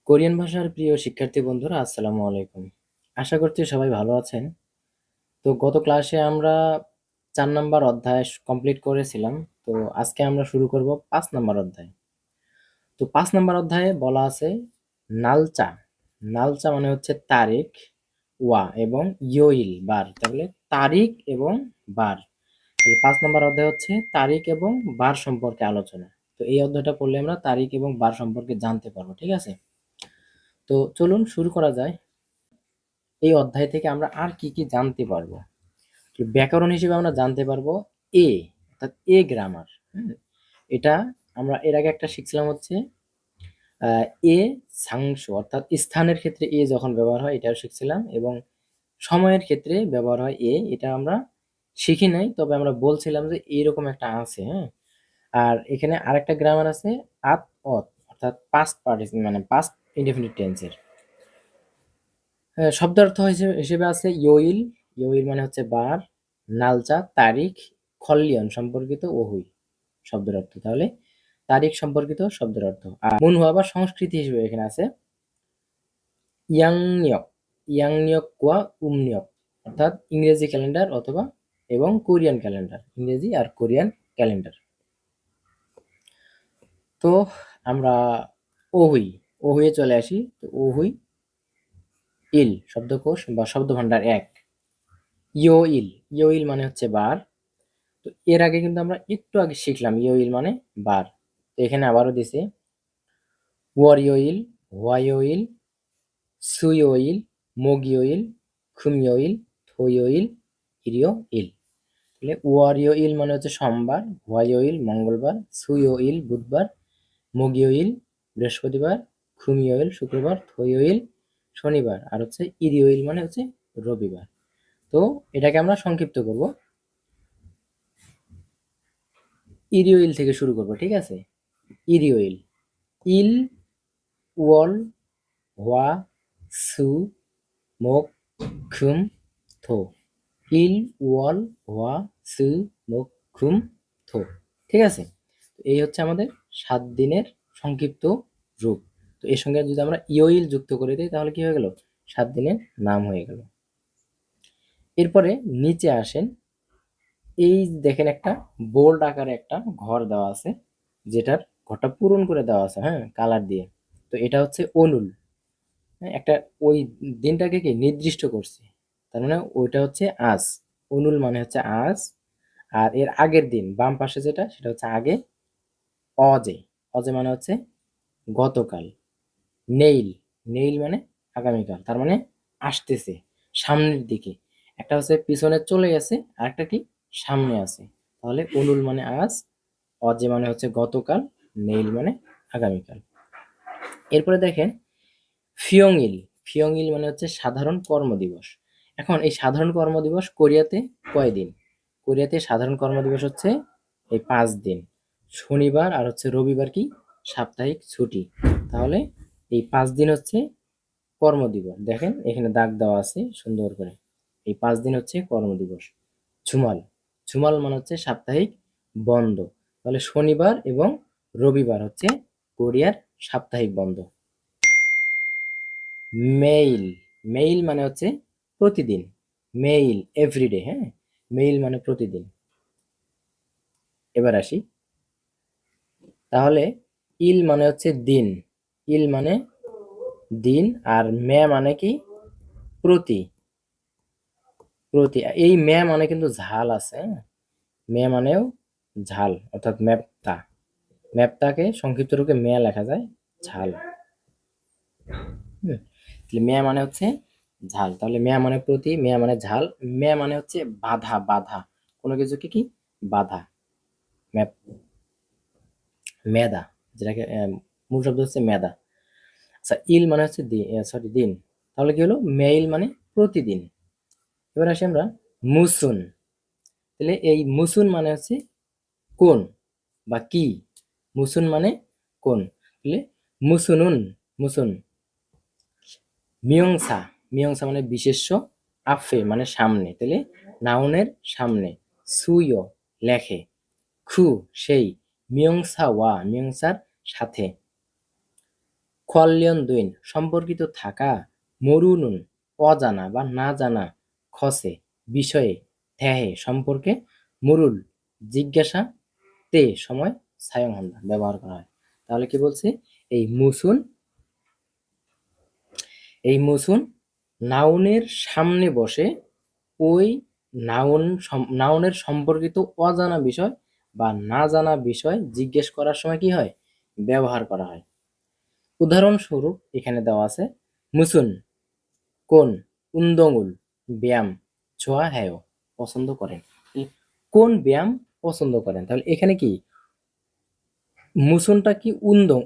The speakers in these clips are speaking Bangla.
কোরিয়ান ভাষার প্রিয় শিক্ষার্থী বন্ধুরা, আসসালামু আলাইকুম। আশা করছি সবাই ভালো আছেন। তো গত ক্লাসে আমরা 4 নাম্বার অধ্যায় কমপ্লিট করেছিলাম। তো আজকে আমরা শুরু করব 5 নাম্বার অধ্যায়। তো 5 নাম্বার অধ্যায়ে বলা আছে নালচা। নালচা মানে হচ্ছে তারিখ, ওয়া এবং ইয়োইল বার। তাহলে তারিখ এবং বার। তাহলে 5 নাম্বার অধ্যায় হচ্ছে তারিখ এবং বার সম্পর্কে আলোচনা। তো এই অধ্যায়টা পড়লে আমরা তারিখ এবং বার সম্পর্কে জানতে পারবো, ঠিক আছে? তো চলুন শুরু করা যায়। এই অধ্যায় থেকে আমরা আর কি কি জানতে পারবো? ব্যাকরণ হিসেবে আমরা জানতে পারবো এ, অর্থাৎ এ গ্রামার। এটা আমরা এর আগে একটা শিখছিলাম হচ্ছে এ সাংস, অর্থাৎ স্থানের ক্ষেত্রে এ যখন ব্যবহার হয় এটাও শিখছিলাম, এবং সময়ের ক্ষেত্রে ব্যবহার হয় এ, এটা আমরা শিখি নাই, তবে আমরা বলছিলাম যে এইরকম একটা আছে। হ্যাঁ, আর এখানে আরেকটা গ্রামার আছে আত অত, অর্থাৎ পাস্ট পার্টিসিপল মানে পাস্ট ইনডেফিনিট টেন্সের। শব্দার্থ হিসেবে আছে ইয়োইল। ইয়োইল মানে হচ্ছে বার, নালচা তারিখ, খল্লিয়ন সম্পর্কিত ওহুই শব্দের অর্থ। তাহলে তারিখ সম্পর্কিত শব্দের অর্থ। আর মুনহুয়া বা সংস্কৃতি হিসেবে এখানে আছে ইয়াংনিয়ক। ইয়াংনিয়ক কোয়া উমনিয়ক, অর্থাৎ ইংরেজি ক্যালেন্ডার অথবা এবং কোরিয়ান ক্যালেন্ডার, ইংরেজি আর কোরিয়ান ক্যালেন্ডার। তো আমরা ওহুই ওহুয়ে চলে আসি। তো ওহুই ইল শব্দকোষ বা শব্দভাণ্ডার 1। ইয়োইল, ইয়োইল মানে হচ্ছে বার। তো এর আগে কিন্তু আমরা একটু আগে শিখলাম ইয়োইল মানে বার। তো এখানে আবারও দিছে ওয়ারিওইল, হোয়াইওইল, সুইওইল, মোগিওইল, খুমিওইল, থইওইল, ইরিওইল। তাহলে ওয়ারিওইল মানে হচ্ছে সোমবার, হোয়াইওইল মঙ্গলবার, সুইওইল বুধবার, মোগিওইল বৃহস্পতিবার, খুমিওইল শুক্রবার, থইওইল শনিবার, আর হচ্ছে ইরিওইল মানে হচ্ছে রবিবার। তো এটাকে আমরা সংক্ষিপ্ত করব, ইরিওইল থেকে শুরু করব, ঠিক আছে? ইরিওইল ইল, ওয়াল, হোয়া, সু, মোক, খুম, থো। ইল, ওয়াল, হোয়া, সু, মোক, খুম, থো। ঠিক আছে? তো এই হচ্ছে আমাদের 7 দিনের সংক্ষিপ্ত রূপ। তো এর সঙ্গে যদি আমরা ইয়োইল যুক্ত করে দিই তাহলে কি হয়ে গেল? 7 দিনের নাম হয়ে গেল। এরপরে নিচে আসেন। এই দেখেন একটা বোল্ড আকারে একটা ঘর দেওয়া আছে, যেটার ঘরটা পূরণ করে দেওয়া আছে, হ্যাঁ, কালার দিয়ে। তো এটা হচ্ছে অনুল। হ্যাঁ, একটা ওই দিনটাকে কি নির্দিষ্ট করছে, তার মানে ওইটা হচ্ছে আজ। অনুল মানে হচ্ছে আজ, আর এর আগের দিন বাম পাশে যেটা সেটা হচ্ছে আগে। অজে, অজে মানে হচ্ছে গতকাল। নেইল, নেইল মানে আগামীকাল, তার মানে আসতেছে, সামনের দিকে। একটা হচ্ছে পিছনে চলে গেছে, আর একটা কি সামনে আছে। তাহলে অনুল মানে আজ, অজে মানে হচ্ছে গতকাল, নেইল মানে আগামীকাল। এরপরে দেখেন ফিয়ংইল। ফিয়ংইল মানে হচ্ছে সাধারণ কর্মদিবস। এখন এই সাধারণ কর্মদিবস কোরিয়াতে কয় দিন? কোরিয়াতে সাধারণ কর্মদিবস হচ্ছে এই 5 দিন। শনিবার আর হচ্ছে রবিবার কি সাপ্তাহিক ছুটি। তাহলে এই 5 দিন হচ্ছে কর্মদিবস। দেখেন এখানে দাগ দেওয়া আছে সুন্দর করে। এই 5 দিন হচ্ছে কর্মদিবস। ঝুমাল, ঝুমাল মানে হচ্ছে সাপ্তাহিক বন্ধ। তাহলে শনিবার এবং রবিবার হচ্ছে কোরিয়ার সাপ্তাহিক বন্ধ। মেইল, মেইল মানে হচ্ছে প্রতিদিন। মেইল এভরিডে, হ্যাঁ, মেইল মানে প্রতিদিন। এবার আসি, তাহলে ইল মানে হচ্ছে দিন। ইল মানে দিন, আর মে মানে কি প্রতি। প্রতি, এই মে মানে কিন্তু ঝাল আছে, হ্যাঁ? মে মানেও ঝাল, অর্থাৎ ম্যাপটা। ম্যাপটাকে সংক্ষিপ্ত রূপে মে লেখা যায়, ঝাল। হুম, তাহলে মে মানে হচ্ছে ঝাল। তাহলে মে মানে প্রতি, মে মানে ঝাল, মে মানে হচ্ছে বাধা। বাধা, কোনো কিছুকে কি বাধা। ম্যাপ, মেদা, যেটাকে মূল শব্দ হচ্ছে মেদা। আচ্ছা, ইল মানে হচ্ছে সরি দিন। তাহলে কি হলো? মেইল মানে প্রতিদিন। এবার আসি আমরা মুসুন। তাহলে এই মুসুন মানে হচ্ছে কোন বা কি। মুসুন মানে কোন। তাহলে মুসুনুন, মুসুন। মিয়ংসা, মিয়ংসা মানে বিশেষ্য, আফে মানে সামনে, তাহলে নাউনের সামনে। সুইও লেখে, খু সেই, মিয়ংসা ওয়া মিয়ংসার সাথে। 관련 দুইন সম্পর্কিত থাকা, 모르는 অজানা বা না জানা, খসে বিষয়ে, 대해 সম্পর্কে, 물을 জিজ্ঞাসা, তে সময় 사용한다 ব্যবহার করা হয়। তাহলে কি বলছে, এই মুসুন নাউনের সামনে বসে ওই নাউনের সম্পর্কিত অজানা বিষয় বা না জানা বিষয় জিজ্ঞেস করার সময় কি হয়, ব্যবহার করা হয়। উদাহরণস্বরূপ এখানে দেওয়া আছে, মুসুন কোন 운동을 ব্যায়াম 좋아해요 পছন্দ করেন। কোন ব্যায়াম পছন্দ করেন, তাহলে এখানে কি মুসুনটা কি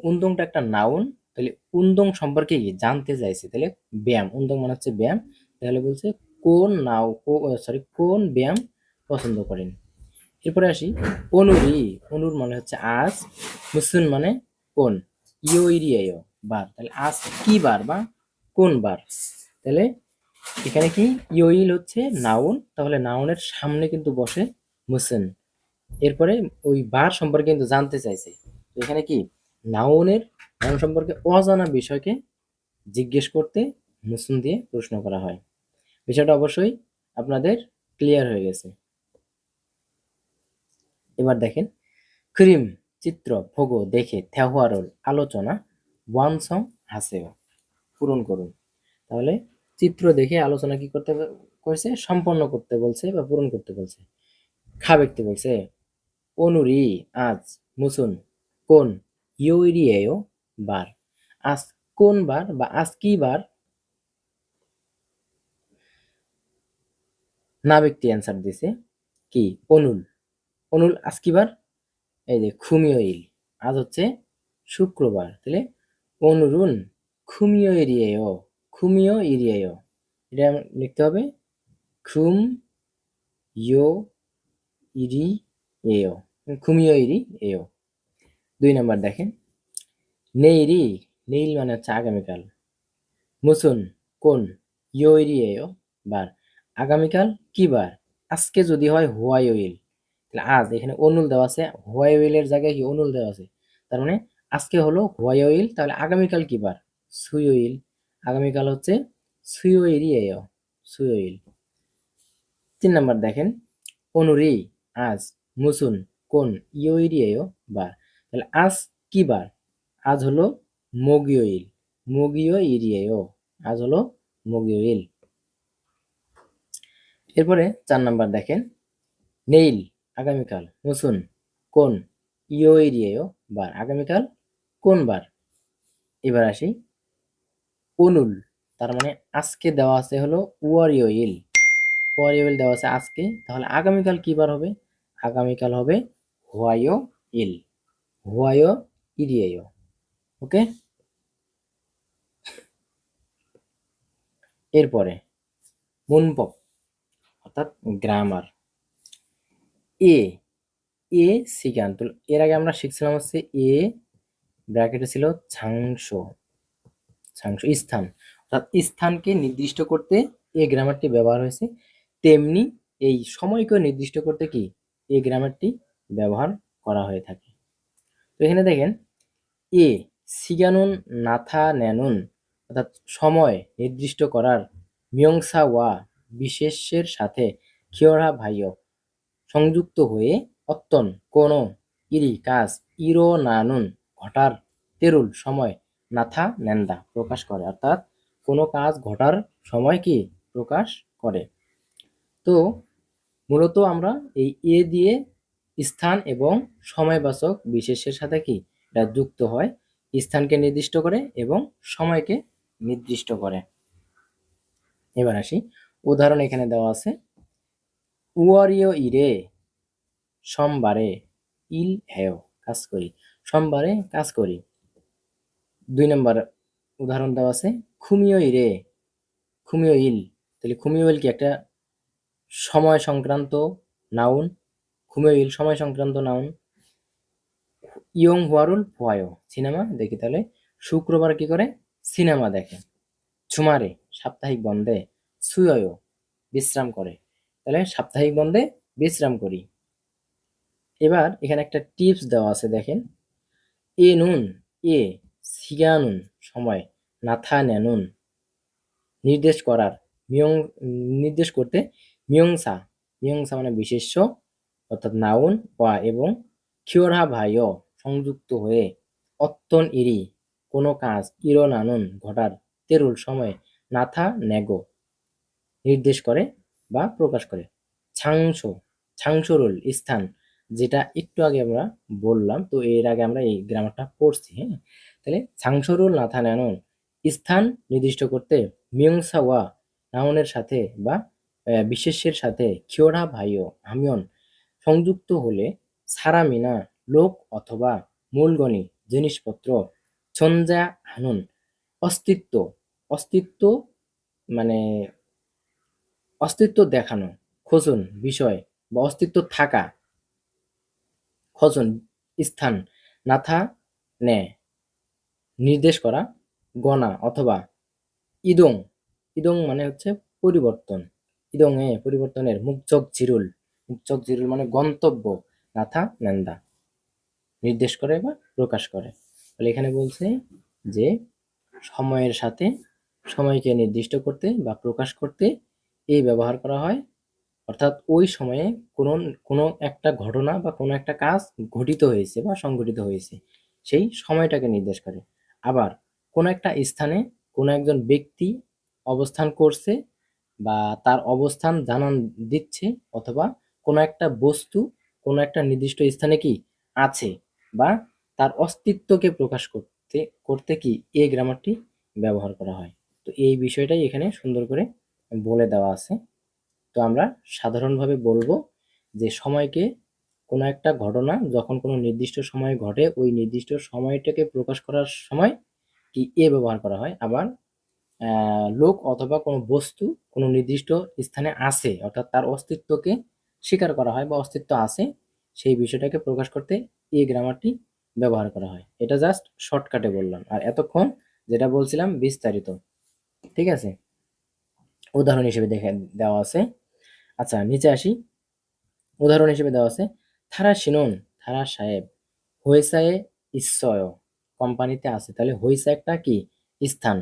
উন্দংটা একটা নাউন, তাহলে উন্দং সম্পর্কে কি জানতে চাইছে, তাহলে ব্যায়াম, উন্দং মানে হচ্ছে ব্যায়াম, তাহলে বলছে কোন ব্যায়াম পছন্দ করেন। এরপরে আসি অনুর মানে হচ্ছে আজ, মুসুন মানে কোন, ইরিয়ায় বার, তাহলে আজ কি বার বা কোন বার, তাহলে এখানে কি ইল হচ্ছে নাউন, তাহলে নাউনের সামনে কিন্তু বসে মুসুন, এরপরে ওই বার সম্পর্কে কিন্তু জানতে চাইছে, এখানে কি নাউন সম্পর্কে অজানা বিষয়কে জিজ্ঞেস করতে মুসুন দিয়ে প্রশ্ন করা হয়। বিষয়টা অবশ্যই আপনাদের ক্লিয়ার হয়ে গেছে। এবার দেখেন, ক্রিম চিত্র ভোগো দেখে তেওয়ারল আলোচনা ওয়ানসং হাসেও পূরণ করুন। তাহলে চিত্র দেখে আলোচনা কি করতে কইছে, সম্পন্ন করতে বলছে বা পূরণ করতে বলছে। খাবেকতে বলছে, 오늘이 আজ, মুসুন কোন, 요일이에요 বার, আজ কোন বার বা আজ কি বার, না ব্যক্তি অ্যান্সার দিছে কি অনুল আজ কি বার, এই যে খুমিওইল আজ হচ্ছে শুক্রবার, তাহলে অনুরুন খুমিও ইরিয়েও এটা লিখতে হবে খুম ইয়ো ইরি এও খুমিও ইরি এও। 2 নাম্বার দেখেন, নেইল মানে হচ্ছে আগামীকাল, মুসুন কোন, ইরিয়েও বার, আগামীকাল কি বার, আজকে যদি হয় হোয়াইল, তাহলে আজ এখানে অনুল দেওয়া আছে, হোয়াইলের জায়গায় কি অনুল দেওয়া আছে, তার মানে আজকে হলো হোয়াইল, তাহলে আগামীকাল কি বার, সুইল, আগামীকাল হচ্ছে সুইল। 3 নাম্বার দেখেন, অনুরি আজ, মুসুন কোন, ইরিয়েও বার, তাহলে আজ কি বার, আজ হলো মগিও ইরিয়েও, আজ হলো মগিওইল। এরপরে 4 নাম্বার দেখেন, নেইল আগামীকাল, মুসুন কোন, ইরিয়েও বার, আগামীকাল কোন বার। এবার আসি অনুল, তার মানে আজকে দেওয়া আছে হলো ওয়ারিওইল দেওয়া আছে আজকে, তাহলে আগামীকাল কি বার হবে, আগামীকাল হবে হোয়াইও ইরিয়েও। ওকে, এরপরে মুনপক অর্থাৎ গ্রামার, এ সিগান, তো এর আগে আমরা শিখছিলাম হচ্ছে এ ব্র্যাকেটে ছিল ছাংস স্থান, অর্থাৎ স্থানকে নির্দিষ্ট করতে এই গ্রামারটি ব্যবহার হয়েছে, তেমনি এই সময়কে নির্দিষ্ট করতে কি এই গ্রামারটি ব্যবহার করা হয়ে থাকে। তো এখানে দেখেন, এ সিগানুন নাথা ন্যানুন অর্থাৎ সময় নির্দিষ্ট করার, মিয়ংসা ওয়া বিশেষের সাথে, খিয়রা ভাইয় সংযুক্ত হয়ে, অত্তন কোন, ইরি কাজ, ইরো নানুন ঘটার, তেরুল সময়, নাথা নেন্দা প্রকাশ করে, অর্থাৎ কোনো কাজ ঘটার সময় কি প্রকাশ করে। তো মূলত আমরা এই এ দিয়ে স্থান এবং সময়বাচক বিশেষের সাথে কি এটা যুক্ত হয়, স্থানকে নির্দিষ্ট করে এবং সময়কে নির্দিষ্ট করে। এবার আসি, উদাহরণ এখানে দেওয়া আছে, উয়ারিও ইরে সোমবারে, ইল হেও কাজ করি, সোমবারে কাজ করি। 2 নম্বর উদাহরণ দেওয়া আছে, খুমিও ইল, তাহলে খুমিও ইল কি একটা সময় সংক্রান্ত নাউন, খুমিও ইল সময় সংক্রান্ত নাউন। ইয়ং হুয়ারুল ফোয়ায়ো সিনেমা দেখি, তাহলে শুক্রবার কি করে, সিনেমা দেখে। ছুমারে সাপ্তাহিক বন্ধে, সুয়ো বিশ্রাম করে, তাহলে সাপ্তাহিক বন্ধে বিশ্রাম করি। এবার এখানে একটা টিপস দেওয়া আছে দেখেন, এ নুন সিগানুন সময় 나타내는 নির্দেশ করার নির্দেশ করতে মিয়ংসা মিয়ংসা মানে বিশেষ্য অর্থাৎ নাউন ওয়া এবং 키워하바요 সংযুক্ত হয়ে 어떤 일이 কোনো কাজ 일어나는 ঘটার 때를 সময় 나타내고 নির্দেশ করে বা প্রকাশ করে 장소 장소를 স্থান যেটা একটু আগে আমরা বললাম তো এর আগে আমরা এই গ্রামারটা পড়ছি হ্যাঁ তাহলে 장소를 나타내는 স্থান নির্দিষ্ট করতে মিয়ংসাওয়া নাউনের সাথে বা বিশেষ্যের সাথে 키워라 봐요 하면 সংযুক্ত হলে 사람이나 লোক অথবা মূলগণি জিনিসপত্র 존재하는 অস্তিত্ব অস্তিত্ব মানে অস্তিত্ব দেখানো খোঁজন বিষয় বা অস্তিত্ব থাকা খোঁজন স্থান নাথা নে নির্দেশ করা গণা অথবা ইদং ইদং মানে হচ্ছে পরিবর্তন ইদংয়ে পরিবর্তনের মুকচক জিরুল মানে গন্তব্য নাথা নেন্দা নির্দেশ করে বা প্রকাশ করে তাহলে এখানে বলছে যে সময়ের সাথে সময়কে নির্দিষ্ট করতে বা প্রকাশ করতে এই ব্যবহার করা হয় অর্থাৎ ওই সময়ে কোনো একটা ঘটনা বা কোনো একটা কাজ ঘটিত হয়েছে বা সংঘটিত হয়েছে সেই সময়টাকে নির্দেশ করে আবার কোনো একটা স্থানে কোনো একজন ব্যক্তি অবস্থান করছে বা তার অবস্থান জানান দিচ্ছে অথবা কোনো একটা বস্তু কোনো একটা নির্দিষ্ট স্থানে কি আছে বা তার অস্তিত্বকে প্রকাশ করতে করতে কি এই গ্রামারটি ব্যবহার করা হয় তো এই বিষয়টাই এখানে সুন্দর করে বলে দেওয়া আছে তো আমরা সাধারণভাবে বলবো যে সময়কে কোনো একটা ঘটনা যখন কোনো নির্দিষ্ট সময়ে ঘটে ওই নির্দিষ্ট সময়টাকে প্রকাশ করার সময় কি এ ব্যবহার করা হয় আবার লোক অথবা কোনো বস্তু কোনো নির্দিষ্ট স্থানে আছে অর্থাৎ তার অস্তিত্বকে স্বীকার করা হয় বা অস্তিত্ব আছে সেই বিষয়টাকে প্রকাশ করতে এই গ্রামারটি ব্যবহার করা হয় এটা জাস্ট শর্টকাটে বললাম আর এতক্ষণ যেটা বলছিলাম বিস্তারিত ঠিক আছে উদাহরণ হিসেবে দেখে দেওয়া আছে আচ্ছা নিচে আসি উদাহরণ হিসেবে দেওয়া আছে থারা শিনুন থারা সাহেব হইসায়ে ইসয় কোম্পানিতে আছে তাহলে হইসা একটা কি স্থান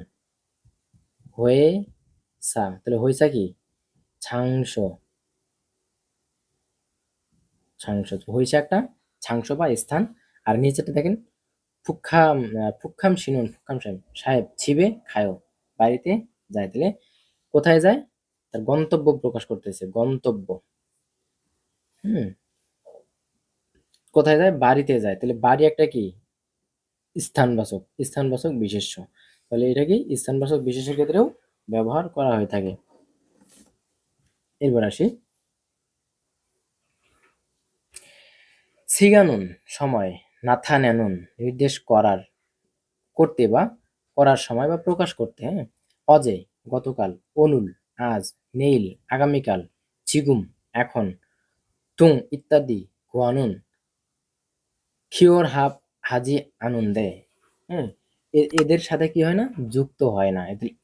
হয়ে সা তাহলে হইসা কি ছাংস ছাংস হইসা একটা ছাংস বা স্থান আর নিচেটা দেখেন ফুক্ষাম শিনুন ফুক্ষাম সাহেব ছিবে খায়ো বাড়িতে যায় তাহলে কোথায় যায় তার গন্তব্য প্রকাশ করতেছে গন্তব্য হুম কোথায় যায় বাড়িতে যায় তাহলে বাড়ি একটা কি স্থানবাচক বিশেষ্য তাহলে এটা কি স্থানবাচক বিশেষের ক্ষেত্রেও ব্যবহার করা হয়ে থাকে এরপর আসি সিগানুন সময় নাথানেনুন নির্দেশ করতে বা করার সময় বা প্রকাশ করতে হ্যাঁ অজে গতকাল অনুল আজ নেইল আগামীকাল জিগুম এখন তুং ইত্যাদি গোয়ানুন খিওর হাব হাজি আনন্দে হ্যাঁ এদের সাথে কি হয় না যুক্ত হয় না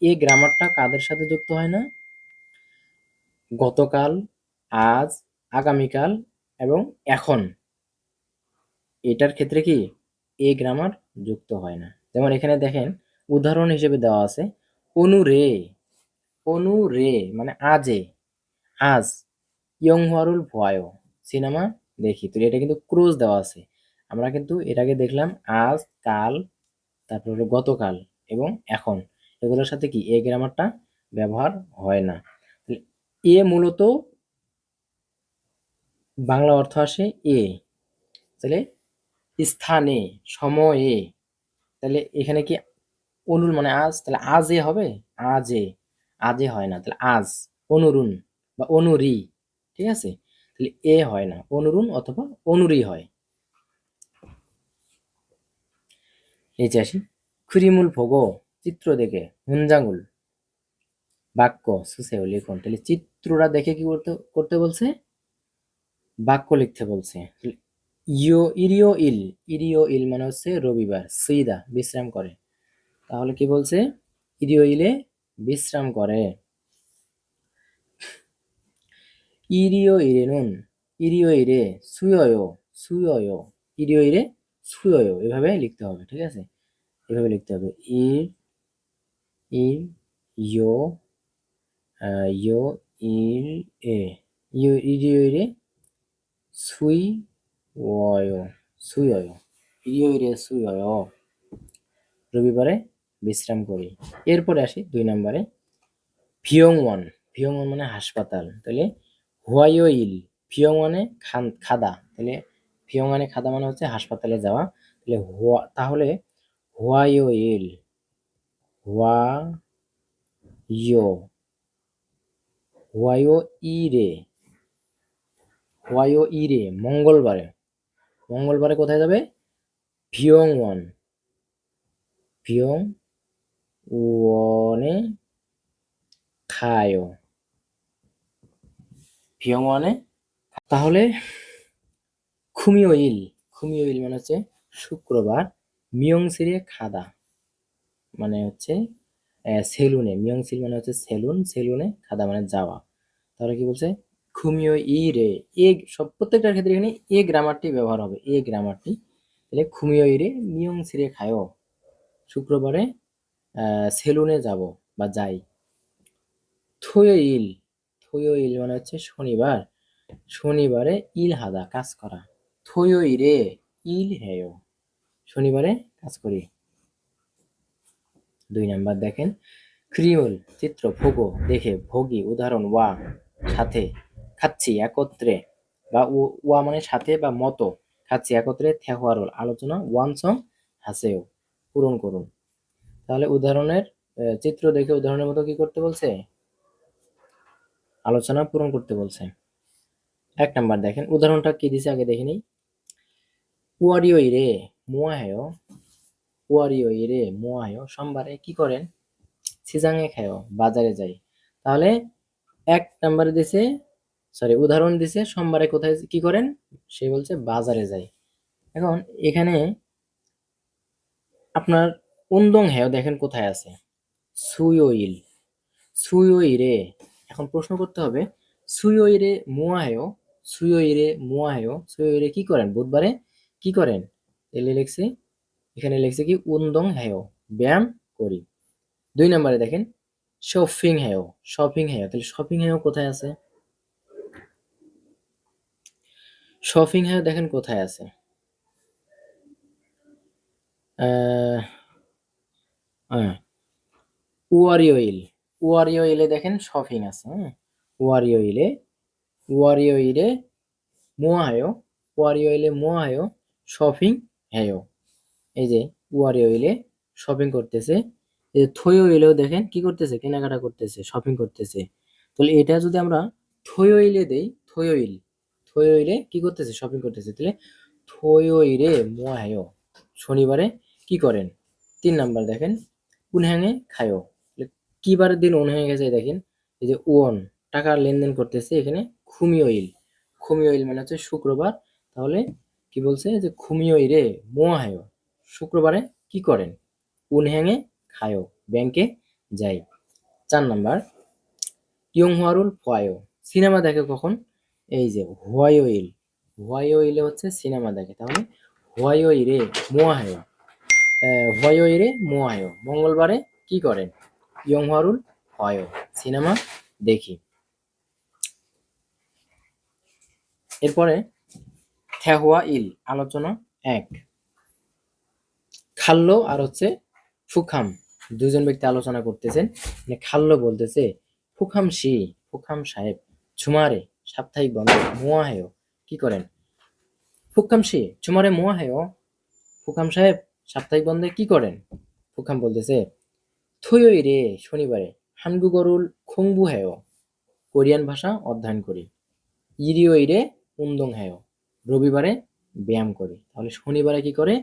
এই গ্রামারটা কাদের সাথে যুক্ত হয় না গতকাল আজ আগামীকাল এবং এখন এটার ক্ষেত্রে কি এই গ্রামার যুক্ত হয় না যেমন এখানে দেখেন উদাহরণ হিসেবে দেওয়া আছে অনুরে অনুরে মানে আজ ইয়ংহরুল ভয় সিনেমা দেখি তো এটা কিন্তু ক্রোজ দেওয়া আছে আমরা কিন্তু এর আগে দেখলাম আজ কাল তারপর হলো গতকাল এবং এখন এগুলোর সাথে কি এ গ্রামারটা ব্যবহার হয় না এ মূলত বাংলা অর্থ আসে এ তাহলে স্থানে সময়ে তাহলে এখানে কি অনুর মানে আজ তাহলে আজে হবে আজে আজে হয় না তাহলে আজ অনুরুন বা অনুরি ঠিক আছে তাহলে এ হয় না অনুরুন অথবা অনুরি হয় নিচে আসি খুরিমুল ভোগো চিত্র দেখে হুঞ্জাঙ্গুল বাক্য সুসেও লিখুন তাহলে চিত্রটা দেখে কি করতে করতে বলছে বাক্য লিখতে বলছে ইরিও ইল মানে হচ্ছে রবিবার সুইদা বিশ্রাম করে তাহলে কি বলছে ইরিও ইলে বিশ্রাম করে ইরিও ইরে নুন ইরিও ইরে সুয়য় সুয়য় ইরিও ইরে সুয়য় এভাবে লিখতে হবে ঠিক আছে এভাবে লিখতে হবে। ইর ইর ইয়ো ইয়ো ইর এ ইরিওইরে সুই ওয়ো সুইয়ো ইরিওইরে সুইয়ো রবিবারে বিশ্রাম করি। এরপরে আসি 2 নম্বরে ভিয়ংওয়ান। ভিয়ংওয়ান মানে হাসপাতাল। তাহলে হোয়াইও ইল ভিয়ং মানে খাদা। তাহলে ভিয়ংওয়ানে খাদা মানে হচ্ছে হাসপাতালে যাওয়া। তাহলে হোয়াইও ইল হোয়া ইয়ো হোয়াইও ইরে হোয়াইও ইরে মঙ্গলবারে। মঙ্গলবারে কোথায় যাবে? ভিয়ংওয়ান ভিয়ং ওয়নে খায়ো ভিয়ংওয়ানে। তাহলে খুমিওইল খুমিওইল মানে হচ্ছে শুক্রবার। মিয়ংসিরে খাদা মানে হচ্ছে সেলুনে। মিয়ংসিল মানে হচ্ছে সেলুন, সেলুনে খাদা মানে যাওয়া। তাহলে কি বলছে? খুমিও ই রে এ সব প্রত্যেকটার ক্ষেত্রে এখানে এ গ্রামারটি ব্যবহার হবে, এ গ্রামারটি। তাহলে খুমিও ই রে মিয়ংসিরে খায়ো শুক্রবারে সেলুনে যাব বা যাই। থোয়োইল থোয়োইল মানে হচ্ছে শনিবার। শনিবারে ইল হাদা কাজ করা। থোয়োইরে ইল হেয় শনিবারে কাজ করি। 2 নাম্বার দেখেন ক্রিওল চিত্র ভোগো দেখে ভোগী উদাহরণ ওয়া সাথে খাচ্ছি একত্রে বা ওয়া মানে সাথে বা মতো খাচ্ছি একত্রে থ্যাহওয়ারল আলোচনা ওয়ান সং হাসেও পূরণ করুন। তাহলে উদাহরণের চিত্র দেখে উদাহরণের মতো কি করতে বলছে? আলোচনা পূরণ করতে বলছে। 1 নাম্বার দেখেন উদাহরণটা কি দিছে আগে দেখে নিই। ওয়ারিওইরে মোয়াহেও ওয়ারিওইরে মোয়াহেও সোমবারে কি করেন? সিজাঙে খায়ও বাজারে যাই। তাহলে 1 নাম্বারে দিছে উদাহরণ দিছে সোমবারে কোথায় কি করেন? সে বলছে বাজারে যাই। এখন এখানে আপনার উন্দং হেয় দেখেন কোথায় আছে? সুইওইল সুইওইরে। এখন প্রশ্ন করতে হবে সুইওইরে মুয়াহেও সুইওইরে মুয়াহেও সুইওইরে কি করেন? বুধবারে কি করেন? এলে লিখছে এখানে লিখছে কি উন্দং হেয় ব্যায়াম করি। 2 নম্বরে দেখেন শপিং হেয় শপিং হেয়। তাহলে শপিং হেয় কোথায় আছে? শপিং হেয় দেখেন কোথায় আছে? হ্যাঁ ওয়ারিওইল ওয়ারিওইলে দেখেন শপিং আছে। হ্যাঁ ওয়ারিওইলে ওয়ারিওইলে মোয়াহেও ওয়ারিওইলে মোয়াহেও শপিং হেয়। এই যে ওয়ারিওইলে শপিং করতেছে। এই থয়োইলেও দেখেন কি করতেছে? কেনাকাটা করতেছে, শপিং করতেছে। তাহলে এটা যদি আমরা থয়োইলে দেই থয়োইল থয়োইলে কি করতেছে? শপিং করতেছে। তাহলে থয়োইরে মোয়াহেও শনিবারে কি করেন? 3 নাম্বার দেখেন উনহ্যাঙে খায়ো। কি বারের দিন উনহ্যাঙে গেছে দেখেন। এই যে ওন টাকা লেনদেন করতেছে এখানে খুমিওইল খুমিওইল মানে হচ্ছে শুক্রবার। তাহলে কি বলছে যে খুমিওইরে মোয়াহেও শুক্রবারে কি করেন? উনহ্যাঙে খায়ো ব্যাংকে যাই। 4 নাম্বার ইয়ংহুয়ারুল ফোয়ায়ো সিনেমা দেখে কখন? এই যে হোয়াইওইল হোয়াইওইলে হচ্ছে সিনেমা দেখে। তাহলে হোয়াইওইরে মোয়াহেও হোয়াইওইরে মোয়াহেও মঙ্গলবারে কি করেন? ইয়ংহুয়ারুল ফোয়ায়ো সিনেমা দেখি। এরপরে থ্যাহুয়া ইল আলোচনা 1 খাল্লো আর হচ্ছে ফুখাম দুজন ব্যক্তি আলোচনা করতেছেন। খাল্লো বলতেছে ফুখাম সাহেব ছুমারে সাপ্তাহিক বন্ধ মোয়াহেও কি করেন? ফুকাম ছুমারে মোয়াহেও ফুকাম সাহেব সাপ্তাহিক বন্ধে কি করেন? ফুকাম বলতেছে থইই রে শনিবারে হানগুগরুল খুংবু হেও কোরিয়ান ভাষা অধ্যয়ন করি। ইরিওই রে উন্দং হেও রবিবারে ব্যায়াম করি। তাহলে শনিবারে কি করে?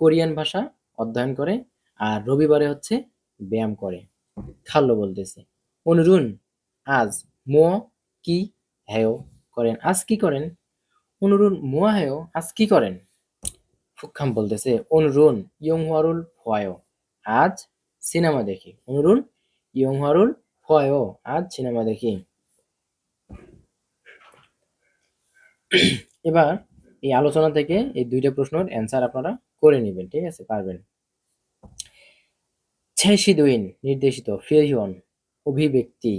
কোরিয়ান ভাষা অধ্যয়ন করে আর রবিবারে হচ্ছে ব্যায়াম করে। খাল্লো বলতেছে অনুরুন আজ মো কি হেও করেন? আজ কি করেন? অনুরুন মোয়া হেও আজ কি করেন? ফুক্কাম বলতেছে অনুরুন ইয়ংহুয়ারুল ফোয়ায়ো আজ সিনেমা দেখি। অনুরুন ইয়ংহুয়ারুল ফোয়ায়ো আজ সিনেমা দেখি। এবার এই আলোচনা থেকে এই 2টা প্রশ্নের অ্যান্সার আপনারা করে নেবেন। ঠিক আছে? পারবেন। ছেশিদুইন নির্দেশিত ফিয়ন অভিব্যক্তি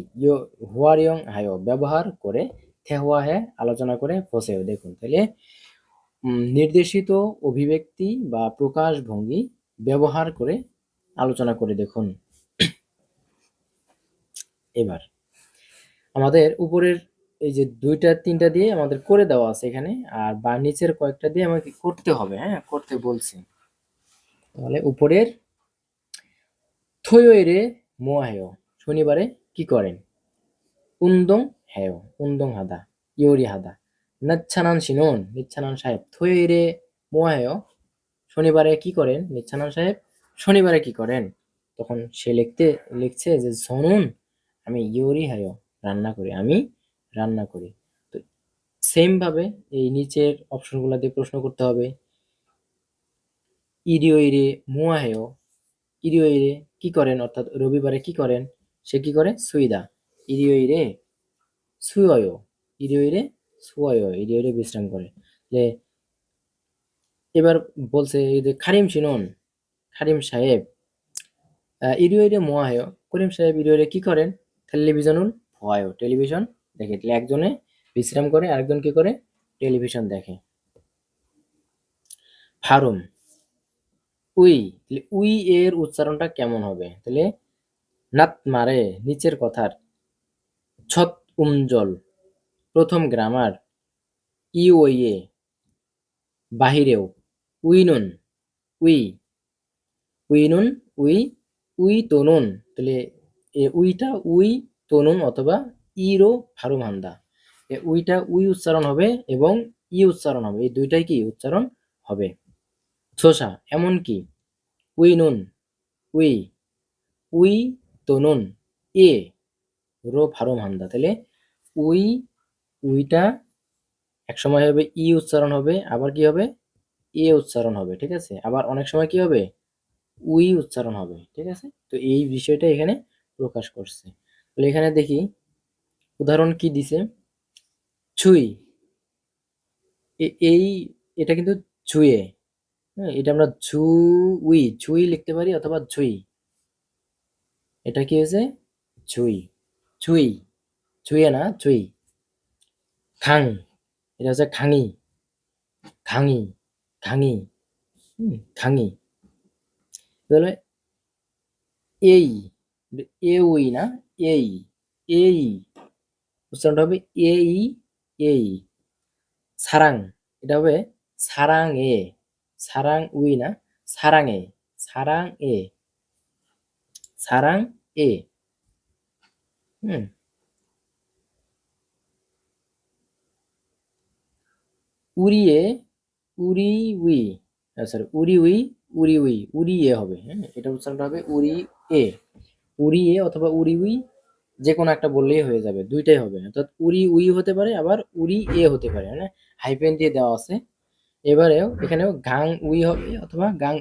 হুয়ারিয়ং হায় ব্যবহার করে থেহুয়াহে আলোচনা করে ফসেও দেখুন তাহলে নির্দেশিত অভিব্যক্তি বা প্রকাশভঙ্গি ব্যবহার করে আলোচনা করে দেখুন। এবার আমাদের উপরের এই যে 2টা 3টা দিয়ে আমাদের করে দেওয়া আছে এখানে, আর বা নিচের কয়েকটা দিয়ে আমাকে করতে হবে, হ্যাঁ করতে বলছি। তাহলে উপরের 토요일에 뭐 해요? শনিবারে কি করেন? 운동 해요. 운동하다, 요리하다. 나차난 씨는 নিচ্ছানান সাহেব 토요일에 뭐 해요? শনিবারে কি করেন? নিচ্ছানান সাহেব শনিবারে কি করেন? তখন সে লিখছে যে 저는 আমি 요리해요, রান্না করি, আমি রান্না করি। তো সেম ভাবে এই নিচের অপশনগুলো দিয়ে প্রশ্ন করতে হবে। 일요일에 뭐 해요? 일요일에 কি করেন, অর্থাৎ রবিবারে কি করেন? সে কি করে? শুইদা। 일요일에 쉬어요. 일요일에 쉬어요. 일요일에 বিশ্রাম করে। যে এবার বলছে এই যে খারিম শিনুন, খারিম সাহেব 일요일에 뭐 해요? করিম সাহেব 일요일에 কি করেন? টেলিভিশনুন ভয়, টেলিভিশন দেখে। তাহলে একজনে বিশ্রাম করে, আরেকজন কি করে? টেলিভিশন দেখে। ফারুম উই, তাহলে উই এর উচ্চারণটা কেমন হবে? তাহলে নাত মারে নিচের কথার ছত উমজল প্রথম গ্রামার ই ওইয়ে বাহিরেও উইনুন উই, উইনুন উই, উই তনুন, তাহলে উইটা উই তনুন অথবা ইরো ফারুমান্দা। উইটা উই উচ্চারণ হবে এবং ই উচ্চারণ হবে, এই দুইটাই কি উচ্চারণ হবে। ছোসা এমন কি উইনুন উই, উই তনুন এ রো ফারুমান্দা। তাহলে উই, উইটা এক সময় হবে ই উচ্চারণ হবে, আবার কি হবে? এ উচ্চারণ হবে, ঠিক আছে? আবার অনেক সময় কি হবে? উই উচ্চারণ হবে, ঠিক আছে? তো এই বিষয়টা এখানে প্রকাশ করছে। তাহলে এখানে দেখি উদাহরণ কি দিছে। ছুই, এই এটা কিন্তু ছুঁয়ে, হ্যাঁ এটা আমরা ছুই ছুই লিখতে পারি অথবা ছুই। এটা কি হয়েছে? ছুই, ছুই, ছুঁয়ে না ছুই। খাং, এটা হচ্ছে খাঙি, খাঙি, খাঙি, খাঙি। তাহলে এই এ উই না এই, এই উচ্চারণটা হবে এই, এই। সারাং, এটা হবে সারাং এ, সারাং উই না সারাং এ, সারাং এ, সারাং এ। হুম উড়িয়ে উড়ি উই, সরি উড়ি উই, উড়ি উই, উড়িয়ে হবে, হ্যাঁ এটা উচ্চারণটা হবে উড়ি এ, উড়িয়ে অথবা উড়ি উই, যে কোনো একটা বললেই হয়ে যাবে, দুইটাই হবে। অর্থাৎ উড়ি উই হতে পারে, আবার উড়ি এ হতে পারে, হ্যাঁ হাইফেন দিয়ে দেওয়া আছে। এবারেও এখানেও গাং উই হবে অথবা গাং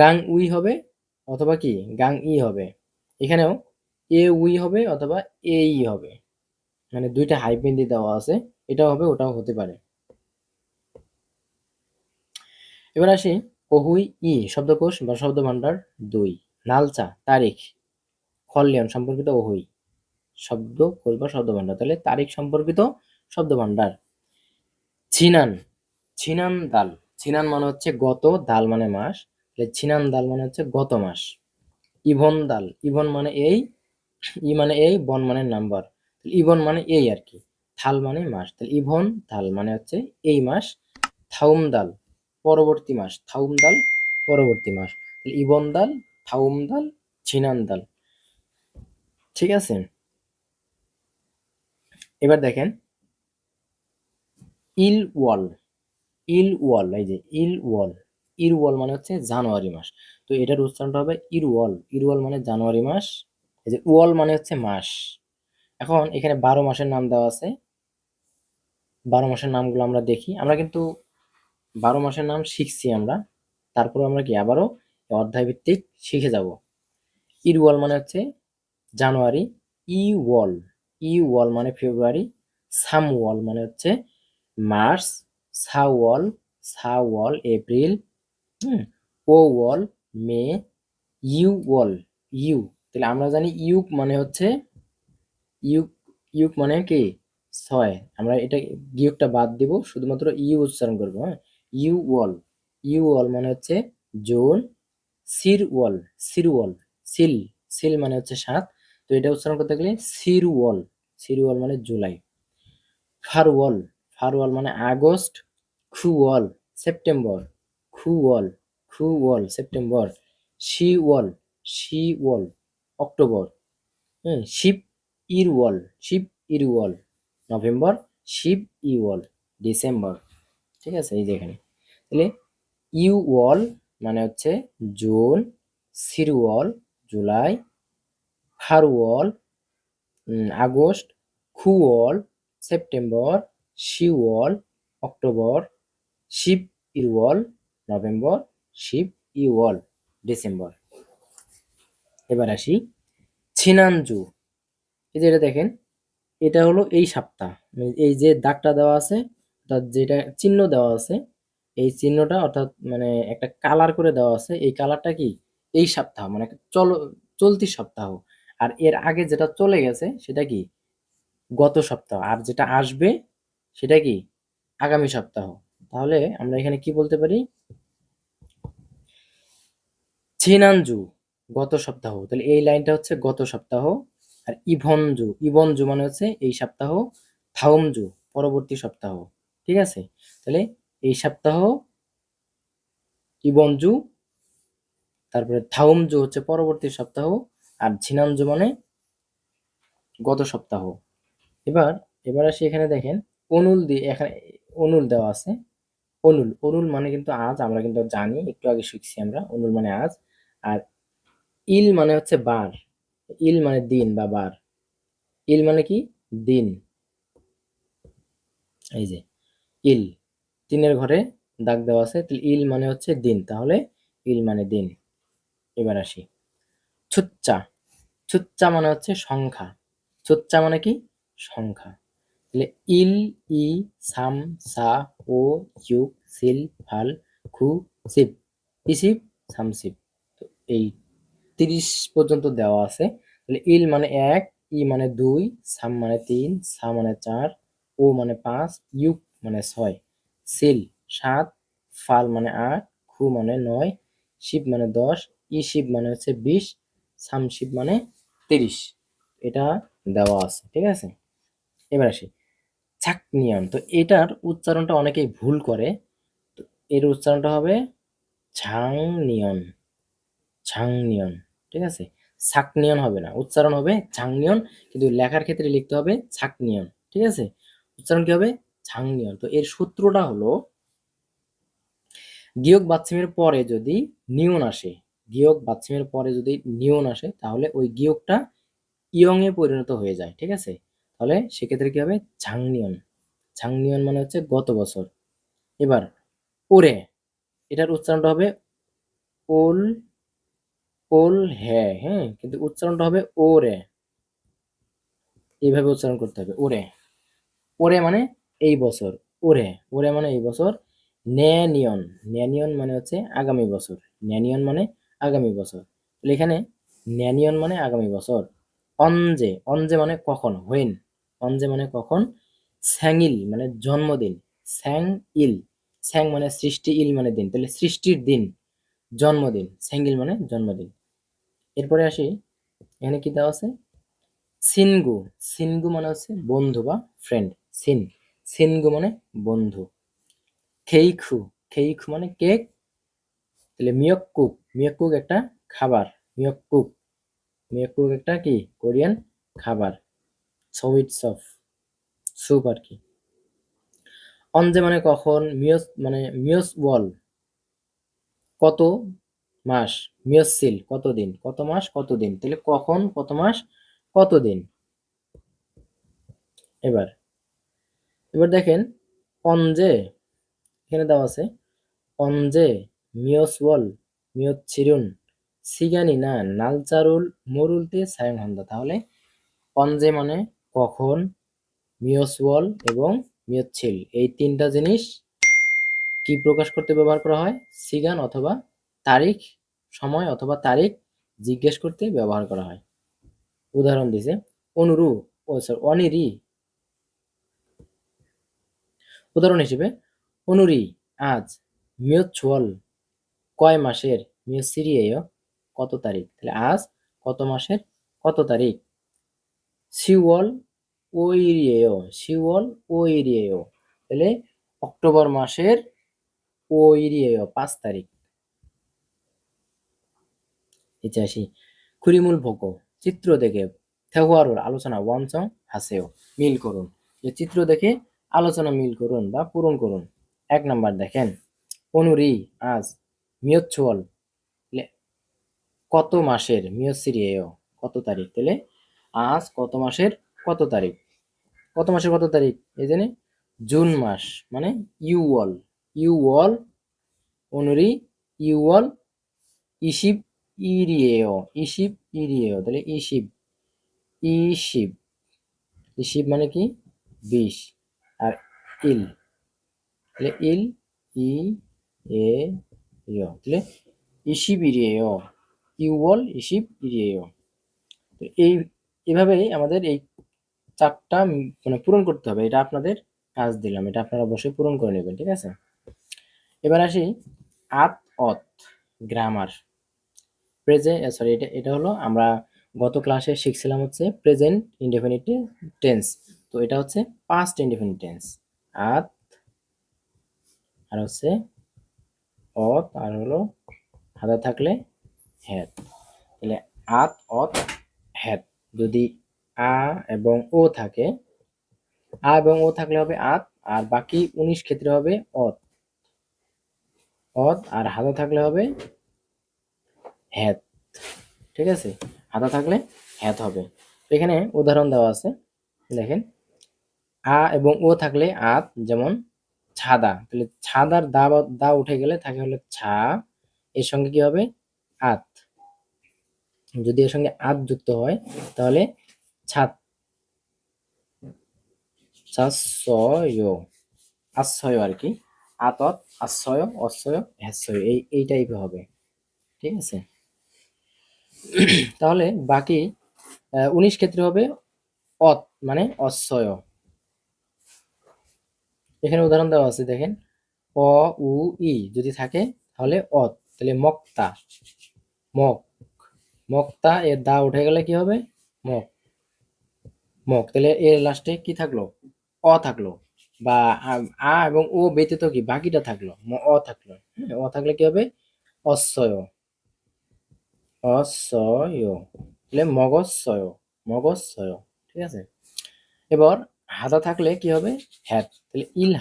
গাং উই হবে অথবা কি গাং ই হবে। এখানেও এ উই হবে অথবা এ ই হবে, মানে দুইটা হাইফেন দিয়ে দেওয়া আছে, এটাও হবে ওটাও হতে পারে। এবার আসি অহুই ই শব্দকোষ বা শব্দ ভান্ডার 2। নালচা তারিখ, খলিয়ন সম্পর্কিত অহুই শব্দকোষ বা শব্দ ভান্ডার। তাহলে তারিখ সম্পর্কিত শব্দ ভান্ডার। ছিনান, ছিনান দাল, ছিনান মানে হচ্ছে গত, দাল মানে মাস, তাহলে ছিনান দাল মানে হচ্ছে গত মাস। ইভন দাল, ইভন মানে এই, ই মানে এই, বন মানে নাম্বার, ইভন মানে এই আর কি, থাল মানে মাস, তাহলে ইভন দাল মানে হচ্ছে এই মাস। থাউম দাল পরবর্তী মাস, থাউম দাল পরবর্তী মাস, তাহলে ইবন দাল, থাউম দাল, ছিনান দাল, ঠিক আছে? এবার দেখেন ইল ওয়াল, ইল ওয়াল, এই যে ইল ওয়াল, ইর ওয়াল মানে হচ্ছে জানুয়ারি মাস, তো এটার উচ্চারণটা হবে ইর ওয়াল, ইর ওয়াল মানে জানুয়ারি মাস। এই যে ওয়াল মানে হচ্ছে মাস। এখন এখানে 12 মাসের নাম দেওয়া আছে, 12 মাসের নামগুলো আমরা দেখি। আমরা কিন্তু 12 মাসের নাম শিখছি আমরা, তারপরে আমরা কি আবারও অধ্যায় ভিত্তিক শিখে যাব। ইর ওয়াল মানে হচ্ছে জানুয়ারি, ই ওয়াল, ই ওয়াল মানে ফেব্রুয়ারি, সাম ওয়াল মানে হচ্ছে মার্চ, সা ওয়াল, সা ওয়াল এপ্রিল, ও ওয়াল মে, ইউ ওয়াল, ইউ, তাহলে আমরা জানি ইউক মানে হচ্ছে ইউক, ইউক মানে কি 6, আমরা এটা গিয়কটা বাদ দিব, শুধুমাত্র ইউ উচ্চারণ করবো। হ্যাঁ, ইউ ওয়াল, ইউ ওয়াল মানে হচ্ছে জুন, সির ওয়াল, সির ওয়াল, সিল, সিল মানে হচ্ছে 7, তো এটা উচ্চারণ করতে গেলে সির ওয়াল, সির ওয়াল মানে জুলাই। ফারওয়াল, ফারওয়াল মানে আগস্ট, খুওয়াল সেপ্টেম্বর, খুওয়াল, খুওয়াল সেপ্টেম্বর, শিওয়াল, শিওয়াল অক্টোবর, হ্যাঁ, শিপ ইরওয়াল, শিপ ইরওয়াল নভেম্বর, শিপ ইওয়াল ডিসেম্বর। ঠিক আছে, এই যে এখানে তাহলে ইউওয়াল মানে হচ্ছে জুন, সিরওয়াল জুলাই, ফারওয়াল আগস্ট, খুওয়াল সেপ্টেম্বর, শিওয়াল অক্টোবর, শিপ ইরওয়াল নভেম্বর, শিপ ইওয়াল ডিসেম্বর। এবার আসি ছিনানজু, এই যে এটা দেখেন, এটা হলো এই সপ্তাহ, এই যে দাগটা দেওয়া আছে অর্থাৎ যেটা চিহ্ন দেওয়া আছে, এই চিহ্নটা অর্থাৎ মানে একটা কালার করে দেওয়া আছে, এই কালারটা কি এই সপ্তাহ মানে চলতি সপ্তাহ, আর এর আগে যেটা চলে গেছে সেটা কি গত সপ্তাহ, আর যেটা আসবে সেটা কি আগামী সপ্তাহ। তাহলে আমরা এখানে কি বলতে পারি, ছিনানজু গত সপ্তাহ, তাহলে এই লাইনটা হচ্ছে গত সপ্তাহ। আর ইভনজু, ইভনজু মানে হচ্ছে এই সপ্তাহ, থাউমজু পরবর্তী সপ্তাহ। ঠিক আছে, তাহলে এই সপ্তাহ ইবনজু, তারপরে থাউমজু হচ্ছে পরবর্তী সপ্তাহ, আর ঝিনানজু মানে গত সপ্তাহ। এবার এবার আসি এখানে দেখেন, অনুল দিয়ে এখানে অনুল দেওয়া আছে, অনুল, অনুল মানে কিন্তু আজ, আমরা কিন্তু জানি একটু আগে শিখছি আমরা, অনুল মানে আজ। আর ইল মানে হচ্ছে বার, ইল মানে দিন বা বার, ইল মানে কি দিন, এই যে ইল, তিনের ঘরে দাগ দেওয়া আছে, তাহলে ইল মানে হচ্ছে দিন, তাহলে ইল মানে দিন। এবার আসি ছুচ্চা, ছুচ্চা মানে হচ্ছে সংখ্যা, ছুচ্চা মানে কি সংখ্যা, তাহলে ইল, ই, সাম, সা, ও, ইউক, সিল, ফাল, খু, সিপ, ইসিপ, সামসিপ, তো এই 30 পর্যন্ত দেওয়া আছে। তাহলে ইল মানে 1, ই মানে 2, সাম মানে 3, সা মানে 4, ও মানে 5, ইউক মানে 6, সিল 7, ফাল মানে 8, খু মানে 9, শিব মানে 10, ই শিব মানে হচ্ছে 20, সামশিব মানে 30, এটা দেওয়া আছে। ঠিক আছে, এবার আসি ছাকনিয়ন, তো এটার উচ্চারণটা অনেকেই ভুল করে, তো এর উচ্চারণটা হবে ঝাংনিয়ন, ঝাংনিয়ন। ঠিক আছে, ছাকনিয়ন হবে না, উচ্চারণ হবে ঝাংনিয়ন, কিন্তু লেখার ক্ষেত্রে লিখতে হবে ছাকনিয়ন। ঠিক আছে, উচ্চারণ কি হবে ঝাংনিয়ন। তো এর সূত্রটা হলো গিয়ক বাচ্চিমের পরে যদি নিয়ন আসে, গিয়ক বাচ্চিমের পরে যদি নিয়ন আসে, তাহলে ওই গিয়কটা ইয়ং এ পরিণত হয়ে যায়। ঠিক আছে, তাহলে সেক্ষেত্রে কি হবে ঝাংনিয়ন, ঝাংনিয়ন মানে হচ্ছে গত বছর। এবার ওরে, এটার উচ্চারণটা হবে ওল, ওল হ্যাঁ, হ্যাঁ, কিন্তু উচ্চারণটা হবে ওরে, এইভাবে উচ্চারণ করতে হবে ওরে, ওরে মানে এই বছর, ওরে, ওরে মানে এই বছর। ন্যানিয়ন, ন্যানিয়ন মানে হচ্ছে আগামী বছর, ন্যানিয়ন মানে আগামী বছর, তাহলে এখানে ন্যানিয়ন মানে আগামী বছর। অঞ্জে, অঞ্জে মানে কখন, হোয়েন, অঞ্জে মানে কখন। স্যাঙিল মানে জন্মদিন, স্যাং ইল, স্যাং মানে সৃষ্টি, ইল মানে দিন, তাহলে সৃষ্টির দিন, জন্মদিন, স্যাঙ্গিল মানে জন্মদিন। এরপরে আসি, এখানে কি দেওয়া আছে সিনগু, সিনগু মানে হচ্ছে বন্ধু বা ফ্রেন্ড, সিন, সিনগু মানে বন্ধু। খেইখু, খেইখু মানে কেক, তাহলে মিয়ককুক, মিয়ককুক একটা খাবার, মিয়ককুক, মিয়ককুক একটা কি কোরিয়ান খাবার, সুইট সফ, স্যুপ আর কি। অনজে মানে কখন, মিয়স মানে মিয়স ওয়াল কত মাস, মিয়সিল কতদিন, কত মাস কতদিন, তাহলে কখন কত মাস কতদিন। এবার এবার দেখেন অনজে, এখানে দেওয়া আছে অনজে মিয়সওয়াল মিয়চ্ছিরুন সিগানি না নালচারুল মরুলতে সায়ংহন্দা, তাহলে অনজে মানে কখন, মিয়সওয়াল এবং মিয়চ্ছিল, এই তিনটা জিনিস কি প্রকাশ করতে ব্যবহার করা হয়, সিগান অথবা তারিখ সময় অথবা তারিখ জিজ্ঞেস করতে ব্যবহার করা হয়। উদাহরণ দিছে অনুরু অনিরি। উদাহরণ হিসেবে অনুরি আজ, মিয়চ্ছুয়াল কয় মাসের, মিয়সিরিয়েয় কত তারিখ। তাহলে আজ কত মাসের কত তারিখ। সিওল ওইরিয়েয় তাহলে অক্টোবর মাসের ওইরিয়েয় 5 তারিখ। নিচে আসি খুরিমুল ভোকো চিত্র দেখে থেহুয়ারোর আলোচনা ওয়ানচং হাসেও মিল করুন। যে চিত্র দেখে আলোচনা মিল করুন বা পূরণ করুন। 1 নাম্বার দেখেন অনুরি আজ, মিয়চ্ছুয়াল কত মাসের, মিয়সিরিয়েয় কত তারিখ। তাহলে আজ কত মাসের কত তারিখ। কত মাসের কত তারিখ এই জন্য জুন মাস মানে ইউওল অনুরি ইউওল ইশিব ইরিয়েও তাহলে ইশিব ইশিব মানে কি 20 আর ইল তাহলে ই এ তাহলে ইশিব ইরিয়েও ইউওল ইশিব ইরিয়েও। তো এইভাবেই আমাদের এই 4টা মানে পূরণ করতে হবে। এটা আপনাদের কাজ দিলাম, এটা আপনারা অবশ্যই পূরণ করে নেবেন, ঠিক আছে। এবার আসি আত অত গ্রামার সরি এটা হলো আমরা গত ক্লাসে শিখছিলাম হচ্ছে প্রেজেন্ট ইনডেফিনিট টেন্স। তো এটা হচ্ছে পাস্ট ইনডেফিনিট টেন্স। আত আর হচ্ছে অত আর হলো হাদা থাকলে হ্যাত। তাহলে আত অত হ্যাত। যদি আ এবং ও থাকে, আ এবং ও থাকলে হবে আত, আর বাকি 19 ক্ষেত্রে হবে অত। আর হাদা থাকলে হবে হ্যাত, ঠিক আছে। হাদা থাকলে হ্যাত হবে। এখানে উদাহরণ দেওয়া আছে দেখেন আ এবং ও থাকলে আত, যেমন ছাদা। তাহলে ছাদার দা উঠে গেলে থাকে হলো ছা, এর সঙ্গে কি হবে আত। যদি এর সঙ্গে আত যুক্ত হয় তাহলে ছাদ, আশ্রয় আর কি। আতত আশ্রয় অশ্রয় হ্যাশ্রয় এই টাইপের হবে, ঠিক আছে। তাহলে বাকি 19 ক্ষেত্রে হবে অত মানে অশ্রয়। এখানে উদাহরণ দেওয়া আছে দেখেন অ উ ই যদি থাকে তাহলে অত। তাহলে মক্তা মক্তা এর দা উঠে গেলে কি হবে মক। তাহলে এর লাস্টে কি থাকলো অ থাকলো, বা আ এবং ও ব্যতীত কি বাকিটা থাকলো অ থাকলো। অ থাকলে কি হবে অশ্বয় তাহলে মগজছয়, ঠিক আছে। এবার হাদা থাকলে কি হবে হ্যাত। তাহলে ইল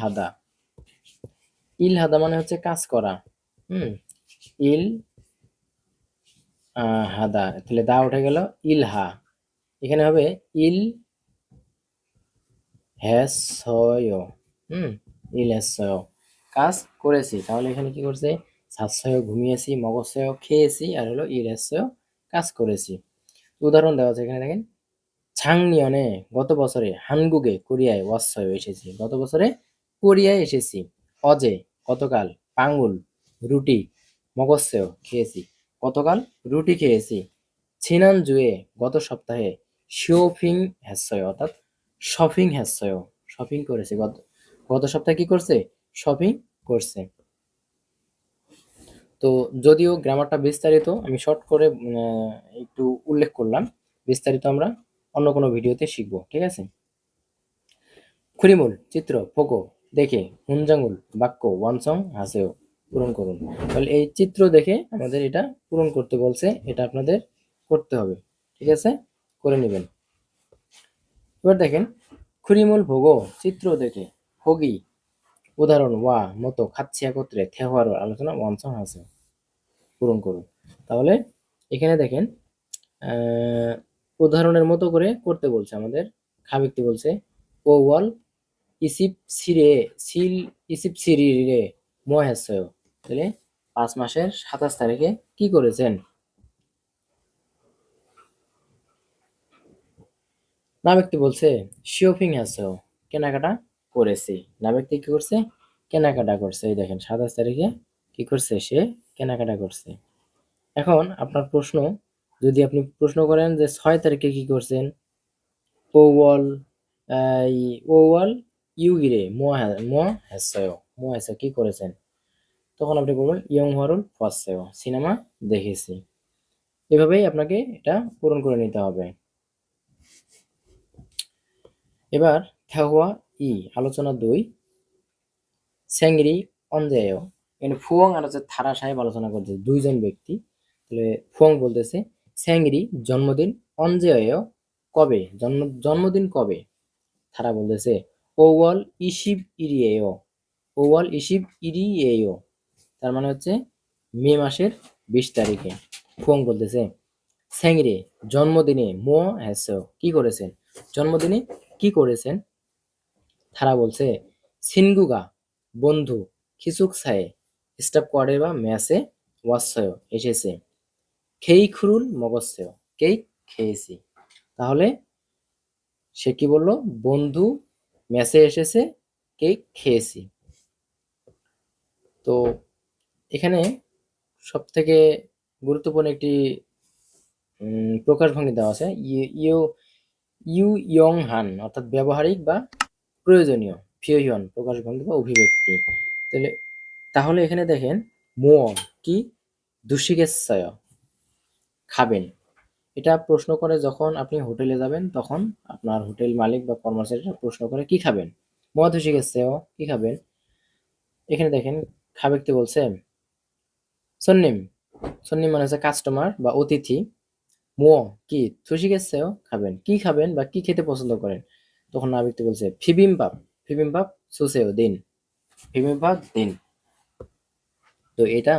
হাদা মানে হচ্ছে কাজ করা। ইল হাদা তাহলে দা উঠে গেল ইলহা, এখানে হবে ইল হ্যাসয়। ইল হ্যাসয় কাজ করেছি। তাহলে এখানে কি করছে সাতশয় ঘুমিয়েছি, মগজছয় খেয়েছি, আর হলো ইল হ্যাসয় কাজ করেছি। উদাহরণ দেওয়া আছে এখানে দেখেন ছাংনিয়নে গত বছরে হানগুগে কোরিয়ায় ওয়াসয় এসেছি। গত বছরে কোরিয়ায় এসেছি। অজে গতকাল, পাঙ্গুল রুটি, মগজছেও খেয়েছি। গতকাল রুটি খেয়েছি। ছিনান জুয়ে গত সপ্তাহে শিওফিং হ্যাসয় অর্থাৎ শপিং হ্যাসয় শপিং করেছে। গত সপ্তাহে কি করছে শপিং করছে। তো যদিও গ্রামারটা বিস্তারিত আমি শর্ট করে একটু উল্লেখ করলাম, বিস্তারিত আমরা অন্য কোনো ভিডিওতে শিখবো, ঠিক আছে। খুরিমুল চিত্র ফোকো দেখে হুনজাঙ্গুল বাক্য ওয়ানসং হাসেও পূরণ করুন। তাহলে এই চিত্র দেখে আমাদের এটা পূরণ করতে বলছে, এটা আপনাদের করতে হবে, ঠিক আছে, করে নেবেন। এবার দেখেন খুরিমুল ভোগো চিত্র দেখে হগি উদাহরণ ওয়া মতো খাচ্ছি একত্রে থেহওয়ার আলোচনা ওয়ানসং হাসে পূরণ করুন। তাহলে এখানে দেখেন উদাহরণের মতো করে করতে বলছে আমাদের। খাবিকটি বলছে ও ওয়াল ইসিপ সিরি রে মহেশ্বর। তাহলে 5 মাসের 27 তারিখে কি করেছেন। না ব্যক্তি বলছে শিওফিং হ্যাসো কেনাকাটা করেছি। না ব্যক্তি কি করছে কেনাকাটা করছে। এই দেখেন 27 তারিখে কি করছে সে কেনাকাটা করছে। এখন আপনার প্রশ্ন, যদি আপনি প্রশ্ন করেন যে 6 তারিখে কি করছেন, ওওয়াল ওওয়াল ইউগিরে মোয়া হ্যাসায় কি করেছেন, তখন আপনি বলবেন ইয়ং হরুন ফার্স্ট সিনেমা দেখেছি। এভাবেই আপনাকে এটা পূরণ করে নিতে হবে। এবার থাহুয়া ই আলোচনা 2 স্যাংরি অঞ্জেয়, এখানে ফুয়ং আর হচ্ছে থারা সাহেব আলোচনা করছে, দুইজন ব্যক্তি। তাহলে ফুয়ং বলতেছে স্যাংরি জন্মদিন অঞ্জেয় কবে, জন্মদিন কবে। থারা বলতেছে ওওয়াল ইশিব ইরিয়েও, ওওয়াল ইশিব ইরিয়েও, তার মানে হচ্ছে মে মাসের 20 তারিখে। ফুয়ং বলতেছে স্যাংরে জন্মদিনে মো হ্যাসো কি করেছেন, জন্মদিনে কি করেছেন। থারা বলছে সিনগুগা বন্ধু খিসুকসায়ে স্টাফ কোয়ার্ডে বা ম্যাসে ওয়াসয় এসেছে, খেইখুরুল মগসেও কেক খেয়েছি। তাহলে সে কি বলল, বন্ধু ম্যাসে এসেছে, কেক খেয়েছি। তো এখানে সব থেকে গুরুত্বপূর্ণ একটি প্রকাশভঙ্গি দেওয়া আছে, ইউ ইউ ইয়ং হান, অর্থাৎ ব্যবহারিক বা প্রয়োজনীয় ফিওহিয়ন প্রকাশভঙ্গি বা অভিব্যক্তি। তাহলে তাহলে এখানে দেখেন মো কি দুশিগেচ্ছায় খাবেন, এটা প্রশ্ন করে যখন আপনি হোটেলে যাবেন, তখন আপনার হোটেল মালিক বা কর্মচারীরা প্রশ্ন করে কি খাবেন, মো দুশিগেচ্ছায় কি খাবেন। এখানে দেখেন খাবেকতে বলছে সন্নিম, সন্নিম মানে হচ্ছে কাস্টমার বা অতিথি, মো কি থুশিগেচ্ছায় খাবেন, কি খাবেন বা কি খেতে পছন্দ করেন। তখন নাবিকতে বলছে ফিবিমবাপ, ফিবিমবাপ সুসেও দিন, ফিবিমবাপ দিন। তো এটা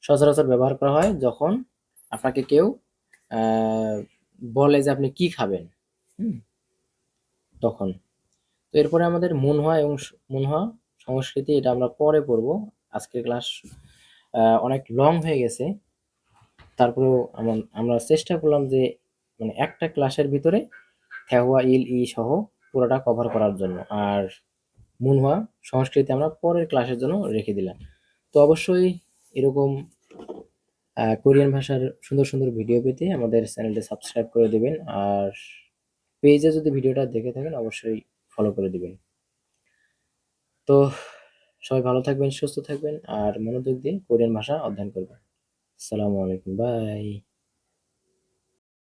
সচরাচর ব্যবহার করা হয় যখন আপনাকে কেউ বলে যে আপনি কি খাবেন, হুম, তখন। তো এরপরে আমাদের মুনহোয়া এবং মুনহোয়া সংস্কৃতি, এটা আমরা পরে পড়বো। আজকের ক্লাস অনেক লং হয়ে গেছে, তারপরেও আমরা চেষ্টা করলাম যে মানে একটা ক্লাসের ভিতরে থেহুয়া ইল ই সহ পুরোটা কভার করার জন্য। আর মুনহোয়া সংস্কৃতি আমরা পরের ক্লাসের জন্য রেখে দিলাম। তো অবশ্যই এরকম কোরিয়ান ভাষার সুন্দর সুন্দর ভিডিও পেতে আমাদের চ্যানেলটি সাবস্ক্রাইব করে দিবেন, আর পেজে যদি ভিডিওটা দেখে থাকেন অবশ্যই ফলো করে দিবেন। তো সবাই ভালো থাকবেন, সুস্থ থাকবেন, আর মনোযোগ দিয়ে কোরিয়ান ভাষা অধ্যয়ন করবেন। আসসালামু আলাইকুম, বাই।